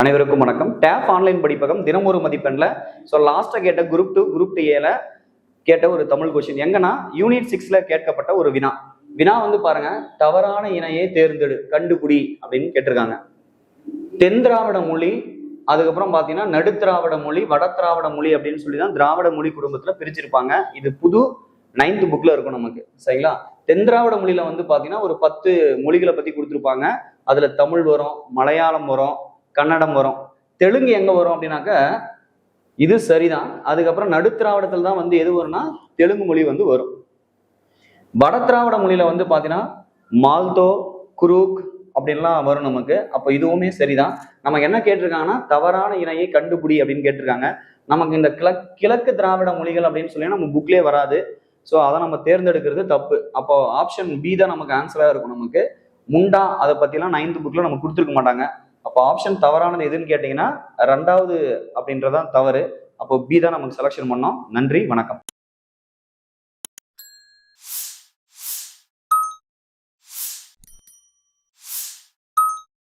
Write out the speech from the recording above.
அனைவருக்கும் வணக்கம். Tape online படிப்பகம் தினம் ஒரு மதிப்பெண்ல லாஸ்டா கேட்ட குரூப் 2 குரூப் 2A கேட்ட ஒரு தமிழ் கொஸ்டின் எங்கன்னா யூனிட் 6ல கேட்கப்பட்ட ஒரு வினா வந்து பாருங்க, தவறான இணையை தேர்ந்தெடு கண்டுபிடி அப்படின்னு கேட்டிருக்காங்க. தென் திராவிட மொழி, அதுக்கப்புறம் பாத்தீங்கன்னா நடுத்திராவிட மொழி, வட திராவிட மொழி அப்படின்னு சொல்லிதான் திராவிட மொழி குடும்பத்துல பிரிச்சிருப்பாங்க. இது புது 9th புக்ல இருக்கும் நமக்கு, சரிங்களா? தென் திராவிட மொழியில வந்து பாத்தீங்கன்னா ஒரு 10 மொழிகளை பத்தி கொடுத்துருப்பாங்க. அதுல தமிழ் வரும், மலையாளம் வரும், கன்னடம் வரும். தெலுங்கு எங்க வரும் அப்படின்னாக்க இது சரிதான். அதுக்கப்புறம் நடுத்திராவிடத்துல தான் வந்து எது வரும்னா தெலுங்கு மொழி வந்து வரும். வட திராவிட மொழியில வந்து பாத்தீங்கன்னா மால்தோ, குரூக் அப்படின்லாம் வரும் நமக்கு. அப்ப இதுவுமே சரிதான். நமக்கு என்ன கேட்டிருக்காங்கன்னா தவறான இணையை கண்டுபிடி அப்படின்னு கேட்டிருக்காங்க. நமக்கு இந்த கிழக்கு திராவிட மொழிகள் அப்படின்னு சொல்லி நம்ம புக்லேயே வராது. ஸோ அதை நம்ம தேர்ந்தெடுக்கிறது தப்பு. அப்போ ஆப்ஷன் பி தான் நமக்கு ஆன்சரா இருக்கும். நமக்கு முண்டா அதை பத்திலாம் 9th புக்ல நம்ம கொடுத்துருக்க மாட்டாங்க. அப்போ ஆப்ஷன் தவறானது எதுன்னு கேட்டீங்கன்னா 2வது அப்படின்றதான் தவறு. அப்போ பி தான் நமக்கு செலக்ஷன் பண்ணோம். நன்றி, வணக்கம்.